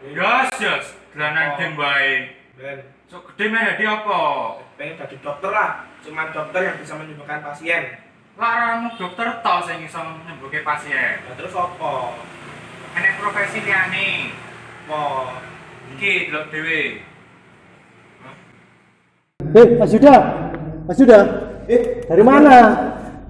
Yes. Dolanan game wae. Ben, Sok gede meh dadi apa? pengen jadi dokter lah. Cuman dokter yang bisa menyembuhkan pasien. Laramu dokter tau sing iso nyembuhke pasien. Nah, terus apa? Enek profesi liyane. Mau Iki delok dhewe. Mas Yuda, Mas Yuda, dari mana?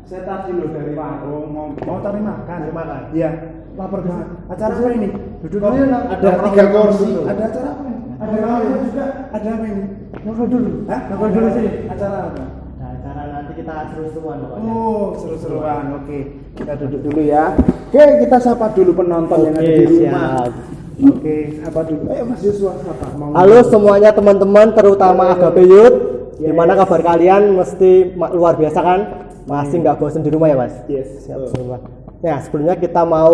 Saya tadi loh dari warung mau cari makan. Iya, lapar banget. Acara apa ini? Duduk dulu. Ada 3 kursi. Ada acara apa ini? Ada apa juga? Ada apa ini? Nongkrong dulu. Hah? Nongkrong dulu sini. Acara apa? Nah, acara nanti kita seru-seruan pokoknya. Oh, seru-seruan. Oke, kita duduk dulu ya. Oke, kita sapa dulu penonton yang ada di rumah. Siap. Oke, sapa dulu. Ayo Mas Yuswa, sapa. Halo semuanya teman-teman, terutama Agape Youth. Gimana kabar kalian? Mesti luar biasa kan? Masih nggak bosan di rumah ya Mas? Yes. Siap semua. Nah, sebelumnya kita mau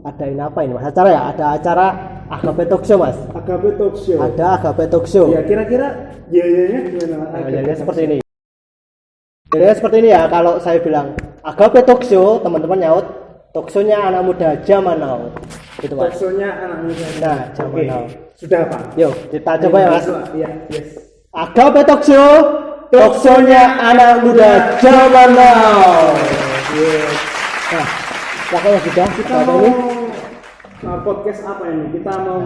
adain apa ini Mas? Acara ya? Ada acara Agape Talk Show Mas? Agape Talk Show. Ada Agape Talk Show. Ya, kira-kira biayanya gimana Mas? Nah, jadi seperti ini. Jadi seperti ini ya, kalau saya bilang Agape Talk Show, teman-teman nyaut, talk show-nya anak muda zaman now. Gitu Talk Mas. show-nya anak muda. Nah, zaman Oke. now. Sudah Pak. Yuk, kita coba ya Mas. Iya, yes. Agape Talk Show, talk show-nya anak muda zaman now. Yes. Nah, makanya sudah Kita apa mau ini? podcast apa ini? Kita mau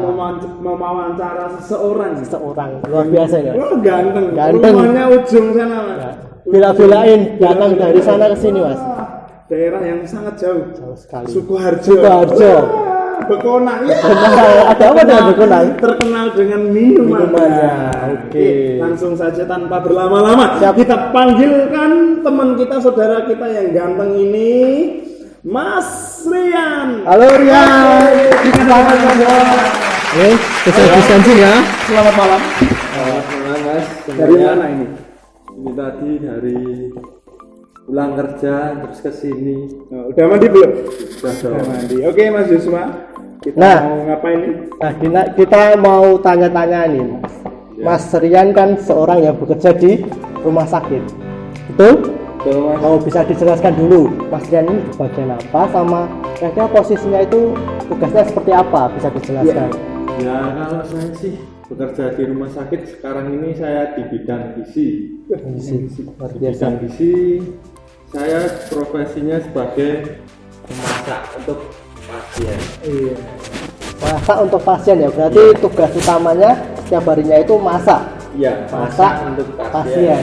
mewawancara seseorang. Seorang luar biasa ya. Oh, ganteng. Ganteng. Rumahnya ujung sana, Mas. Ya, Bila-bilain datang dari sana ke sini Mas. Daerah yang sangat jauh. Jauh sekali. Sukoharjo. Sukoharjo. Bekonang. Ya. Benar, ada apa dengan Bekonang? Terkenal dengan minumannya. Minumannya, oke. Langsung saja tanpa berlama-lama. Siap. Kita panggilkan teman kita, saudara kita yang ganteng ini, Mas Rian. Halo Rian. Berikan tangan Mas. Social distancing ya. Selamat malam. Selamat malam Mas. Dari mana ini? Ini tadi dari pulang kerja terus ke sini. Oh, udah mandi belum? Sudah Udah dong. mandi. Oke Mas Yusma. Kita Nah. mau ngapain nih? Nah, kita mau tanya-tanya nih. Mas Rian kan seorang yang bekerja di rumah sakit. Betul? Betul Mas. Mau bisa dijelaskan dulu Mas Rian ini di bagian apa, sama kira-kira posisinya itu tugasnya seperti apa, bisa dijelaskan? Ya kalau saya sih bekerja di rumah sakit sekarang ini saya di bidang gizi. Luar Di biasa. bidang gizi saya profesinya sebagai pemasak untuk pasien. Iya. Masak untuk pasien ya, berarti tugas utamanya setiap harinya itu masak. Iya, Masak untuk pasien.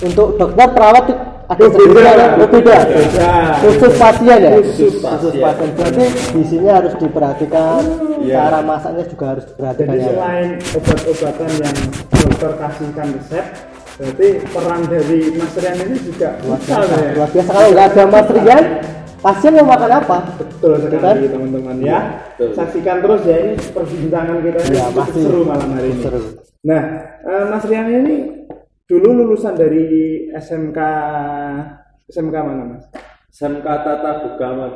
Untuk dokter perawat ada Oh, sendiri beda. ada beda. Beda. Khusus pasien ya. Khusus pasien. Berarti gizinya harus diperhatikan, Iya. cara masaknya juga harus diperhatikan Jadi ya. selain obat-obatan yang dokter kasihkan resep, berarti peran dari Mas Rian ini juga Luar vital biasa. ya. Luar biasa, kalau nggak ada Mas Rian, pasien mau makan apa? Betul Betul sekali kan? teman-teman ya. Betul. Saksikan terus ya, ini perbincangan kita ini Iya, cukup pasti. seru malam hari ini. Seru. Nah, Mas Rian ini dulu lulusan dari SMK mana Mas? SMK Tata Boga Mas.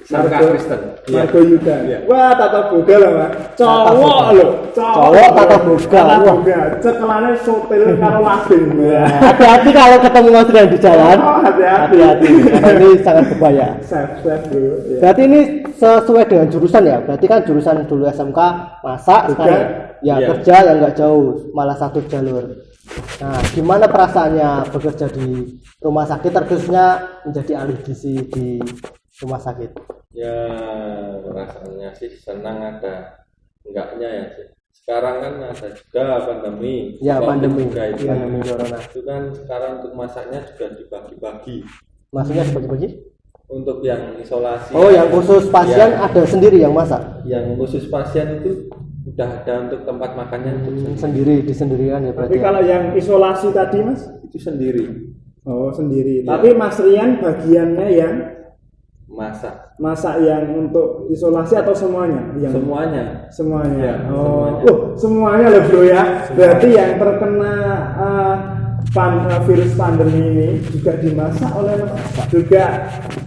SMK Margo- Kristen. Margo Yuda. Iya. Wah, tata boga lah, Mas. Cowok loh, Cowok tata boga. Tata Wah. boga. Cekelane sotil karo lading. Hati-hati kalau ketemu Mas Rian di jalan. Oh, hati-hati. Hati-hati, karena ini sangat berbahaya. Safe bro. Ya. Berarti ini sesuai dengan jurusan ya. Berarti kan jurusan dulu SMK masak, Kerja. sekarang ya Iya. kerja yang nggak jauh, malah satu jalur. Nah, gimana perasaannya bekerja di rumah sakit, terkhususnya menjadi ahli gizi di rumah sakit? Ya rasanya sih senang, ada enggaknya ya sih. Sekarang kan ada juga pandemi. Ya, Covid pandemi. juga itu. Pandemi corona. Itu kan sekarang untuk masaknya juga dibagi-bagi. Maksudnya bagi-bagi? Untuk yang isolasi. Oh, yang khusus pasien Ya, ada sendiri yang masak. yang khusus pasien itu udah ada untuk tempat makannya untuk Sendiri disendirikan ya Tapi berarti. Ya. kalau yang isolasi tadi Mas? itu sendiri Oh, sendiri. Iya. Tapi Mas Rian bagiannya yang masak masak yang untuk isolasi atau semuanya? Yang semuanya. semuanya. Ya, Oh, semuanya. semuanya loh bro ya. Berarti yang terkena virus pandemi ini juga dimasak oleh juga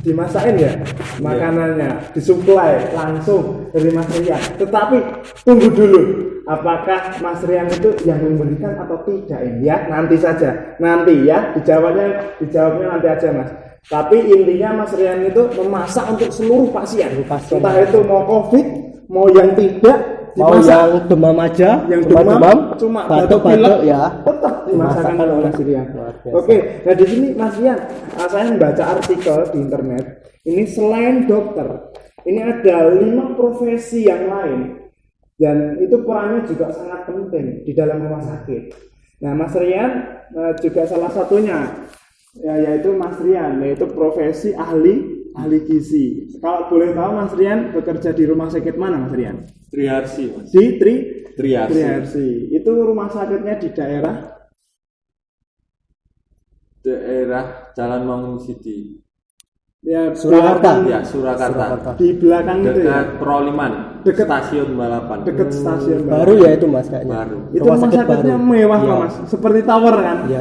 dimasakin ya makanannya, disuplai langsung dari Mas Rian. Tetapi tunggu dulu, apakah Mas Rian itu yang memberikan atau tidak ini ya? Nanti saja, nanti ya dijawabnya nanti aja Mas. Tapi intinya Mas Rian itu memasak untuk seluruh pasien. Seluruh pasien. Entah itu mau COVID, mau yang tidak, mau dimasak. yang demam aja, Yang cuma demam, cuma batuk-batuk ya tetap dimasakkan oleh Mas Rian. Luar biasa. Oke, nah di sini Mas Rian, saya membaca artikel di internet. Ini selain dokter, ini ada 5 profesi yang lain, dan itu perannya juga sangat penting di dalam rumah sakit. Nah, Mas Rian juga salah satunya, yaitu Mas Rian, yaitu profesi ahli gizi. Kalau boleh tahu Mas Rian bekerja di rumah sakit mana, Mas Rian? Triarsi, Mas. Di Triarsi. Triarsi. Itu rumah sakitnya di Daerah Jalan Mangun City. ya Surakarta. belakang- Ya, Surakarta. di belakang itu ya. Dekat Proliman, Dekat- stasiun balapan. Dekat stasiun Baru ya itu Mas kayaknya. Baru. itu Rumah rumah sakit sakitnya baru. mewah Iya. kok Mas, seperti tower kan, Iya,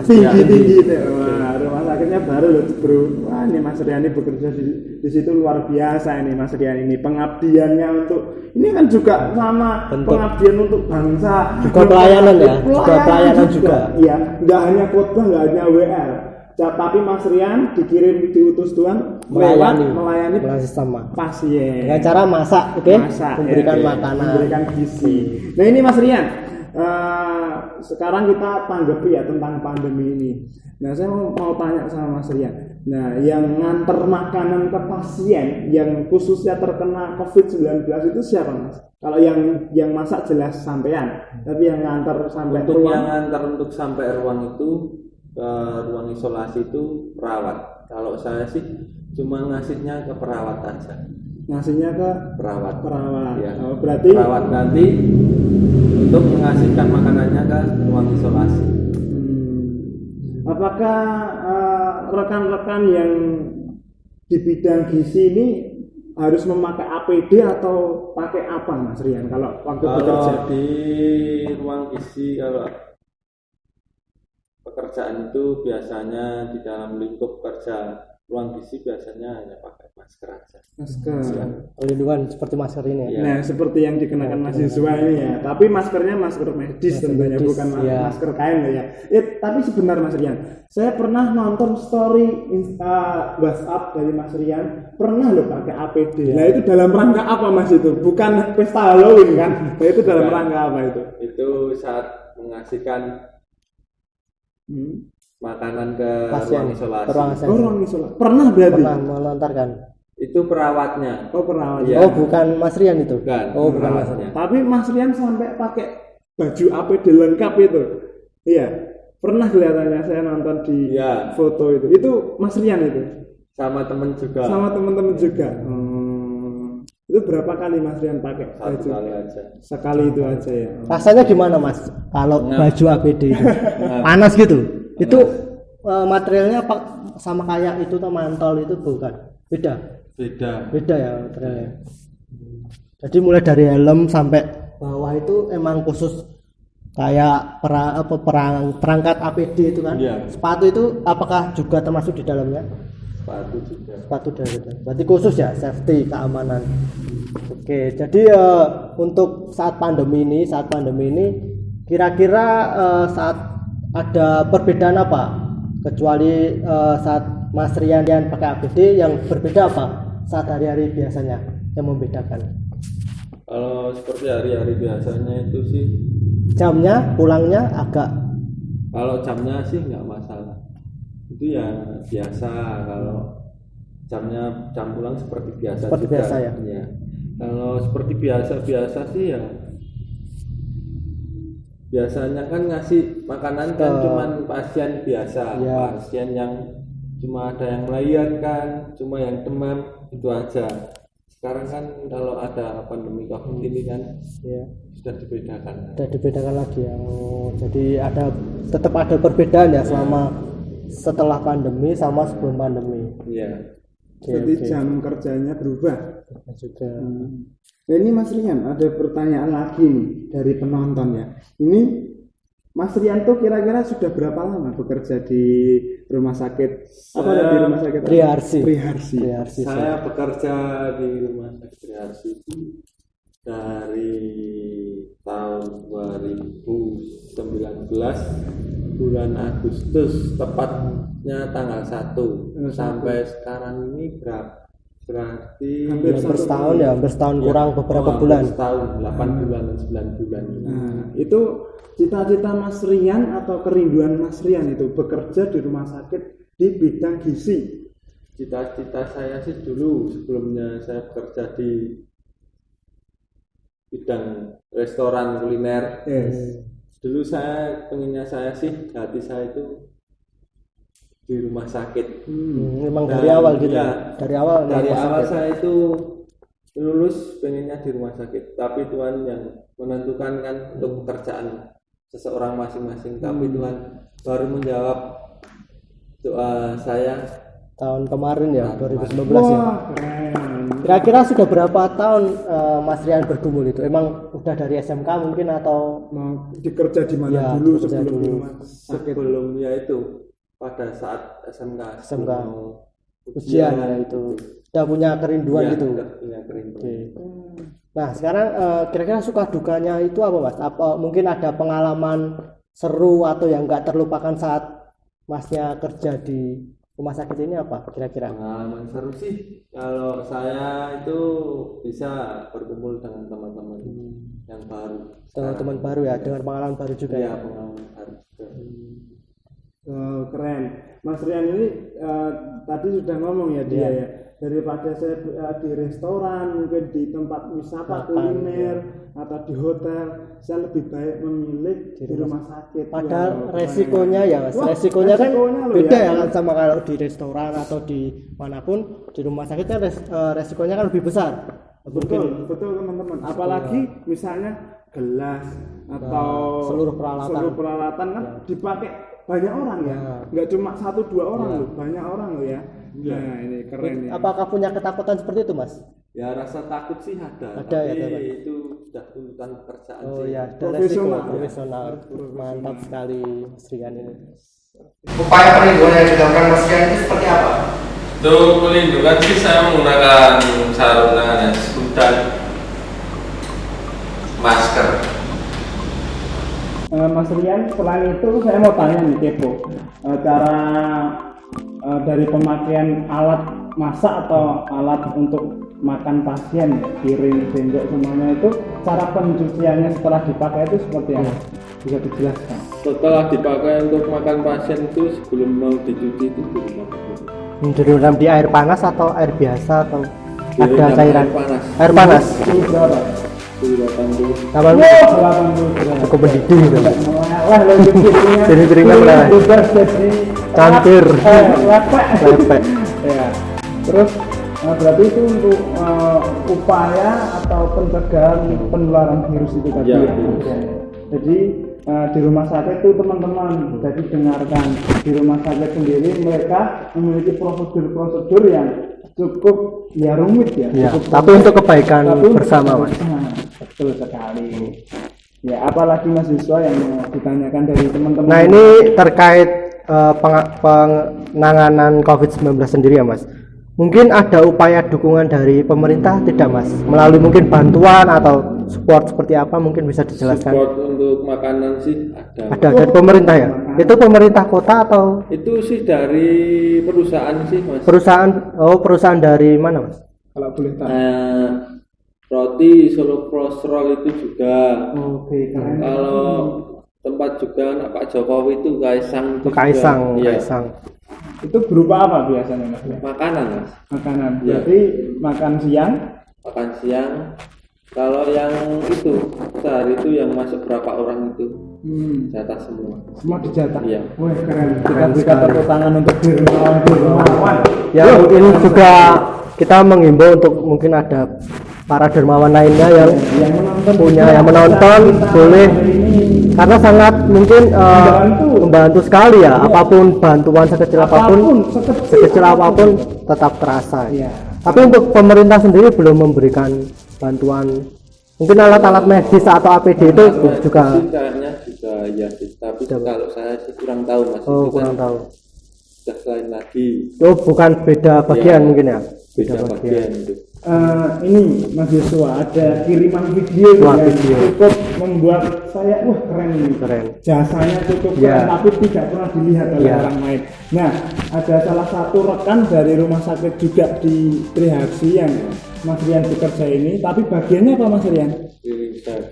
tinggi itu. Wah, rumah sakitnya baru loh bro. Wah, ini Mas Rian ini bekerja di situ luar biasa ini Mas Rian ini, pengabdiannya untuk ini kan juga sama Bentuk. pengabdian untuk bangsa. Juga pelayanan ya, juga pelayanan juga. Iya, nggak hanya khotbah, nggak hanya WL. Tapi Mas Rian dikirim diutus Tuhan melayani melayani sama pasien dengan cara masak, oke? Masak, Memberikan ya, makanan, memberikan gizi. Nah ini Mas Rian, sekarang kita tanggapi ya tentang pandemi ini. Nah saya mau tanya sama Mas Rian. Nah yang nganter makanan ke pasien yang khususnya terkena COVID-19 itu siapa Mas? Kalau yang masak jelas sampean, tapi yang nganter sampai Untuk ruang yang antar untuk sampai ruang itu ke ruang isolasi itu perawat. Kalau saya sih cuma ngasihnya ke perawat aja. ngasihnya ke Perawat. Ya. Oh, berarti Perawat nanti untuk mengasihkan makanannya ke ruang isolasi. apakah rekan-rekan yang di bidang gizi ini harus memakai APD atau pakai apa Mas Rian kalau waktu bekerja? Kalau di ruang gizi, kalau pekerjaan itu biasanya di dalam lingkup kerja ruang gizi biasanya hanya pakai masker aja. Masker. perlindungan seperti masker ini. Iya. Nah, seperti yang dikenakan mahasiswa ini ya. Tapi maskernya masker medis Masker tentunya, medis, bukan iya. masker kain loh ya. Tapi sebentar Mas Rian, saya pernah nonton story WhatsApp dari Mas Rian, pernah loh pakai APD. Iya. Nah, itu dalam rangka apa Mas itu? Bukan pesta Halloween kan? Nah, itu dalam Bukan. rangka apa itu? Itu saat mengasihkan makanan ke Pasien, ruang isolasi. ke ruang isolasi. Oh, ruang isolasi. Pernah berarti? Pernah melontarkan. Itu perawatnya. Oh, pernah. Iya. Oh, bukan Mas Rian itu. Bukan. Oh, bukan Mas perawatnya. Tapi Mas Rian sampai pakai baju APD lengkap itu. Iya. Pernah kelihatannya saya nonton di Iya. foto itu. Itu Mas Rian itu. Sama temen juga. Sama teman-teman juga. Itu berapa kali Mas Rian pakai Satu baju? kali aja. Sekali itu aja ya. Rasanya gimana Mas kalau Ngap. baju APD itu? Panas gitu. Itu materialnya apa sama kayak itu tuh mantol itu bukan? Beda. Beda. Ya materialnya. Jadi mulai dari helm sampai bawah itu emang khusus kayak perangkat APD itu kan? Iya. Sepatu itu apakah juga termasuk di dalamnya? Sepatu juga. Sepatu dari itu. Berarti khusus ya, safety, keamanan. Oke, jadi untuk saat pandemi ini kira-kira saat ada perbedaan apa? Kecuali saat Mas Rian pakai APD, yang berbeda apa saat hari-hari biasanya yang membedakan? Kalau seperti hari-hari biasanya itu sih, Jamnya, pulangnya agak kalau jamnya sih nggak masalah. Itu ya biasa. Kalau jam pulang seperti biasa. Seperti juga. biasa ya? Iya. Kalau seperti biasa sih ya. Biasanya kan ngasih makanan kan cuman pasien biasa, Iya. pasien yang cuma ada yang melahirkan, cuma yang demam, itu aja. Sekarang kan kalau ada pandemi COVID ini kan ya, sudah dibedakan. sudah dibedakan lagi ya. Oh, jadi tetap ada perbedaan ya selama setelah pandemi sama sebelum pandemi. Iya. Jadi jam kerjanya berubah. Juga. Nah, ini Mas Rian ada pertanyaan lagi nih dari penonton ya. Ini Mas Rian tuh kira-kira sudah berapa lama bekerja di rumah sakit? Di rumah sakit Triarsi. Saya bekerja di rumah sakit Triarsi itu dari tahun 2019 bulan Agustus, tepatnya tanggal 1 sampai sekarang ini berapa? Berarti hampir setahun ya, hampir setahun ya, kurang beberapa bulan. Setahun, 8 bulan dan 9 bulan. Nah, itu cita-cita Mas Rian atau kerinduan Mas Rian itu bekerja di rumah sakit di bidang gizi. Cita-cita saya sih dulu sebelumnya saya bekerja di bidang restoran kuliner. Yes. Dulu saya pengennya saya sih hati saya itu di rumah sakit. Memang dari awal gitu. Ya, Dari awal dari rumah awal sakit. saya itu lulus pengennya di rumah sakit, tapi Tuhan yang menentukan kan untuk pekerjaan seseorang masing-masing. Tapi Tuhan baru menjawab doa saya Tahun kemarin ya, 2019 ya. Wah, keren. Kira-kira sudah berapa tahun Mas Rian bergumul itu? Emang udah dari SMK mungkin atau Mau dikerja di mana Ya, dulu bekerja sebelum dulu. di rumah sakit? sebelumnya itu pada saat SMK SMK. mau ujian ya itu? Udah punya kerinduan ya, gitu. udah punya kerinduan. Oke. Nah sekarang kira-kira suka dukanya itu apa Mas? Apa mungkin ada pengalaman seru atau yang nggak terlupakan saat Masnya kerja di rumah sakit ini apa kira-kira? Pengalaman seru sih kalau saya itu bisa berkumpul dengan teman-teman yang baru. Teman-teman baru ya, dengan pengalaman baru juga Ya, ya. pengalaman baru juga. Oh, keren. Mas Rian ini tadi sudah ngomong ya dia ya. Daripada saya di restoran, mungkin di tempat wisata Makan, kuliner atau di hotel, saya lebih baik memilih di rumah sakit. Padahal Wow, keren. resikonya ya Mas, Wah, resikonya kan resikonya loh beda ya. ya kan sama kalau di restoran atau di manapun. Di rumah sakit kan resikonya kan lebih besar. Betul, betul teman-teman. Apalagi misalnya gelas atau seluruh peralatan. kan dipakai banyak orang ya, nggak cuma 1-2 orang loh, banyak orang loh ya. Nah ini keren ya. Apakah punya ketakutan seperti itu Mas? Ya rasa takut sih ada, Ada tapi ya, teman. itu sudah tuntutan pekerjaan Oh sih. ya, ada Profesional. resiko profesional. Mantap sekali Mas Rian ini. Upaya perlindungan yang dilakukan Mas Rian itu seperti apa? Untuk pelindungan sih saya menggunakan sarung tangan dan masker. Mas Rian, selain itu saya mau tanya nih kepo, cara dari pemakaian alat masak atau alat untuk makan pasien, ya, piring, sendok semuanya itu cara pencuciannya setelah dipakai itu seperti apa? Bisa dijelaskan? Setelah dipakai untuk makan pasien itu sebelum mau dicuci itu direndam. Direndam di air panas atau air biasa atau ada Direndam cairan? air panas. Air panas. Suhu berapa? Suhu 80. Sama 80 derajat. cukup mendidih gitu. Melah lo piringnya. Jadi piringnya melah. Bebas jadi Campur. lepek. Lepek. Ya. Terus berarti itu untuk upaya atau pencegahan penularan virus itu tadi. Ya, Ya. virus. Jadi di rumah sakit itu teman-teman, jadi dengarkan di rumah sakit sendiri mereka memiliki prosedur-prosedur yang cukup ya rumit ya. Ya, cukup tapi rumit. untuk kebaikan Tapi untuk bersama, Mas. kebaikan. Betul sekali. Ya, apalagi mahasiswa yang mau ditanyakan dari teman-teman. Nah ini terkait penanganan COVID-19 sendiri ya Mas. Mungkin ada upaya dukungan dari pemerintah tidak Mas? Melalui mungkin bantuan atau support seperti apa mungkin bisa dijelaskan? Support untuk makanan sih ada. Ada dari pemerintah ya? Itu pemerintah kota atau Itu sih dari perusahaan sih mas. perusahaan? Oh perusahaan dari mana Mas? kalau boleh tahu. Roti Solo Crossroll itu juga. Oke, keren. Kalau tempat juga anak Pak Jokowi itu Kaisang. Itu Kaisang, juga. Iya. Kaisang. Itu berupa apa biasanya Mas? Makanan mas. Makanan. Iya. Berarti makan siang. Makan siang. Kalau yang itu sehari itu yang masuk berapa orang itu jatah semua. Semua dijatah. Iya. Wah, keren. Kita berikan tepuk tangan untuk Dirmawan. Ya mungkin juga kita menghimbau untuk mungkin ada para dermawan lainnya yang yang menonton boleh ini karena sangat mungkin membantu sekali ya, apapun bantuan sekecil apapun tetap terasa. Iya. Tapi untuk pemerintah sendiri belum memberikan bantuan mungkin alat-alat medis atau APD itu juga Sih, kayaknya juga ya sih. Tapi kalau saya sih kurang tahu mas. oh Itu kan kurang tahu. sudah lain lagi. Oh bukan beda bagian Iya. mungkin ya. Beda bagian itu. ini mahasiswa ada kiriman video Wah, yang video. cukup membuat saya wah keren ini. Keren. Jasanya cukup Ya. keren tapi tidak pernah dilihat oleh Ya. orang lain. Nah, ada salah satu rekan dari rumah sakit juga di Triharsi yang Mas Rian bekerja ini, tapi bagiannya apa Mas Rian?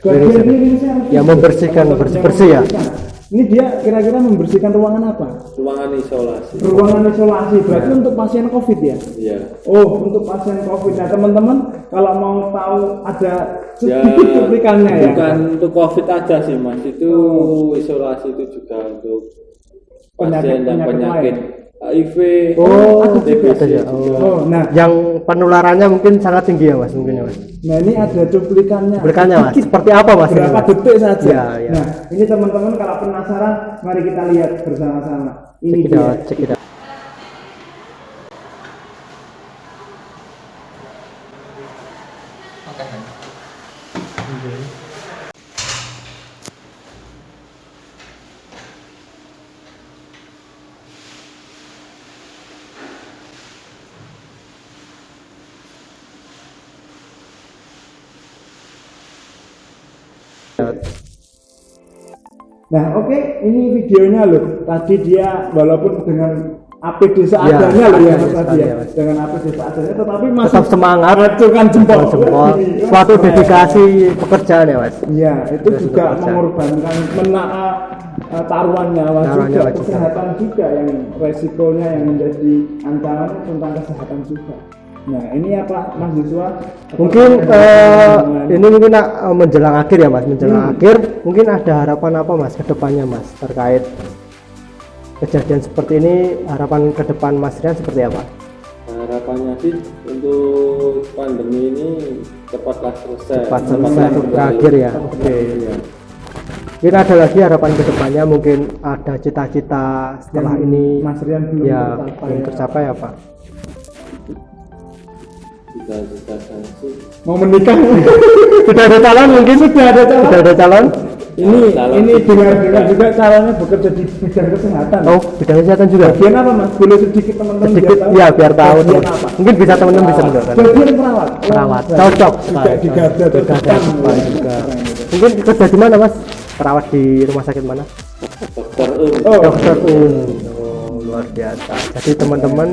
Bagian cleaning service. Yang membersihkan, Yang bersih-bersih ya? membersihkan. Ini dia kira-kira membersihkan ruangan apa? Ruangan isolasi. Ruangan isolasi, berarti untuk pasien COVID ya? Iya. Oh, untuk pasien COVID. Nah, teman-teman, kalau mau tahu ada Ya, sedikit cuplikannya ya. bukan untuk COVID aja sih Mas, itu isolasi itu juga untuk pasien yang penyakit HIV, Oh, ada juga. ada ya. Oh, nah, Yang penularannya mungkin sangat tinggi ya Mas, mungkin ya Mas. nah ini ada cuplikannya. Cuplikannya, Mas. Sedikit, Seperti apa, Mas, Berapa ini, Mas? detik saja. Ya, ya. Nah, ini teman-teman kalau penasaran, mari kita lihat bersama-sama. Ini Check it dia. out, check it out. Nah, oke, ini videonya loh. Tadi dia walaupun dengan APD seadanya loh ya APD Mas Adi ya. seadanya, Mas. Dengan APD seadanya tetapi masih Tetap semangat. mengacungkan jempol. Jempol. Ini, Suatu keren. dedikasi pekerjaan ya Mas. Iya, itu Sudah juga pekerjaan. mengorbankan taruhan nyawa Taruhan juga, nyawa juga. kesehatan juga yang resikonya yang menjadi ancaman tentang kesehatan juga. Nah, ini apa mahasiswa? Mungkin Dengan- ini mungkin menjelang akhir ya Mas, menjelang akhir mungkin ada harapan apa Mas ke depannya Mas terkait kejadian seperti ini, harapan ke depan Mas Rian seperti apa? harapannya sih untuk pandemi ini cepatlah selesai. Cepat selesai Cepatlah berakhir ya. Oke. Iya. Mungkin ada lagi harapan ke depannya, mungkin ada cita-cita setelah Yang ini Mas Rian belum ya tercapai belum ya. tercapai apa? Cita-cita saya sih Mau menikah? Sudah ada calon mungkin? Sudah ada calon. Sudah ada calon? ini Calon ini sih dengar juga calonnya bekerja di bidang kesehatan. Oh, bidang kesehatan juga. Bagian apa Mas? Boleh sedikit teman-teman Sedikit biar tahu? ya biar tahu Bagian teman. apa? Mungkin bisa teman-teman bisa menjelaskan. Bagian perawat. Perawat. Oh, Cocok Juga sekali. di garda Di garda terdepan. depan juga. Keren gitu. Mungkin kerja di mana Mas? Perawat di rumah sakit mana? dokter Oh, Dokter Un. Oh, luar biasa. Jadi teman-teman,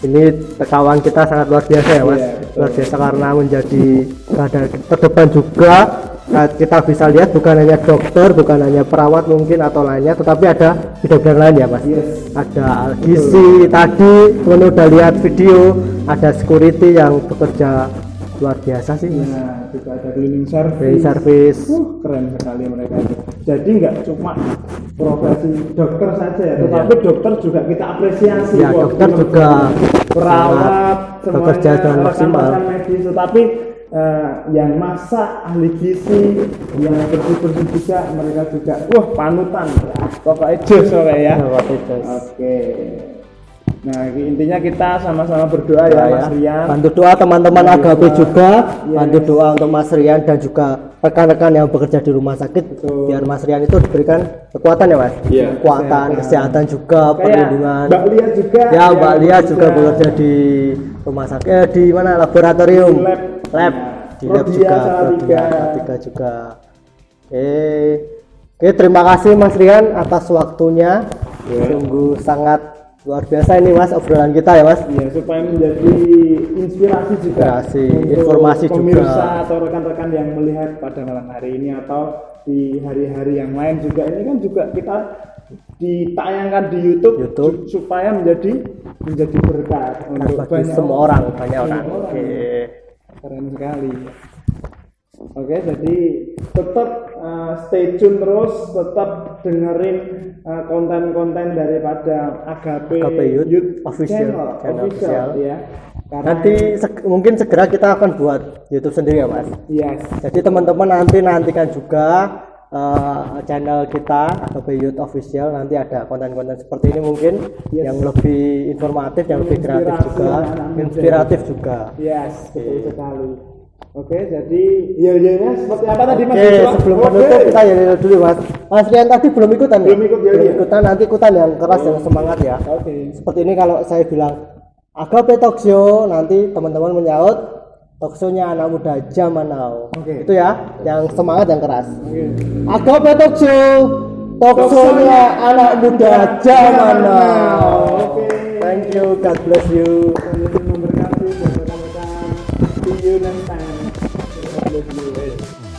ini kawan kita sangat luar biasa ya Mas. Iya, betul. Luar biasa karena menjadi garda terdepan juga. Nah, kita bisa lihat bukan hanya dokter, bukan hanya perawat mungkin atau lainnya, tetapi ada bidang-bidang lain ya Mas. Yes. Ada gizi tadi, teman udah lihat video, ada security yang bekerja luar biasa sih Mas. Nah, juga ada cleaning service. Cleaning service. Keren sekali mereka itu. Jadi nggak cuma profesi dokter saja ya, tetapi dokter juga kita apresiasi. Ya, Wah, dokter juga perawat, sangat bekerja dengan maksimal. rekan-rekan medis, tetapi yang masak, ahli gizi, yang bersih-bersih juga mereka juga. Wah, panutan. Pokoknya jos oke ya. Seperti itu. Oke. Nah, intinya kita sama-sama berdoa ya, Mas Rian. Bantu doa teman-teman Bantu Agape doa. juga, Yes. bantu doa untuk Mas Rian dan juga rekan-rekan yang bekerja di rumah sakit. Betul. Biar Mas Rian itu diberikan kekuatan ya Mas. Iya. Kekuatan, kesehatan juga, Kayak perlindungan. Mbak Lia juga. Ya, yang Mbak Lia juga bekerja di rumah sakit, di mana laboratorium, Di lab. lab, Nah, di lab Prodia juga, Salatiga. Prodia Salatiga juga. Oke, terima kasih Mas Rian atas waktunya. Sungguh sangat luar biasa ini Mas obrolan kita ya Mas. Iya, supaya menjadi inspirasi juga Inspirasi, untuk informasi pemirsa juga. atau rekan-rekan yang melihat pada malam hari ini atau di hari-hari yang lain juga. Ini kan juga kita ditayangkan di YouTube. Supaya menjadi berkat Dan untuk bagi semua orang, banyak orang. Semua Oke. Keren sekali. Oke, jadi tetap stay tune terus, tetap dengerin konten-konten daripada Agape Youth Official, channel official. ya. Karena Nanti mungkin segera kita akan buat YouTube sendiri ya Mas. yes, Jadi teman-teman nantikan juga channel kita Agape Youth Official, nanti ada konten-konten seperti ini mungkin Yes. yang lebih informatif, yang lebih kreatif Inspirasi juga, anak-anak muda. inspiratif juga. yes, betul sekali. Oke, jadi ya seperti apa tadi Mas Oke, Yusuf? sebelum Oke. menutup kita yel dulu Mas. Mas Rian tadi belum ikutan ya? Belum ikut yel. ikutan, nanti ikutan yang keras yang semangat ya. Oke. Seperti ini kalau saya bilang Agape Talk Show, nanti teman-teman menyaut Talkshow-nya anak muda zaman now. Oke. Itu ya, yang semangat yang keras. Oke. Agape Talkshow, talkshow-nya anak muda zaman now. Oke. Thank you, God bless you. Tuhan memberkati dan rekan-rekan. See you next time. God bless you.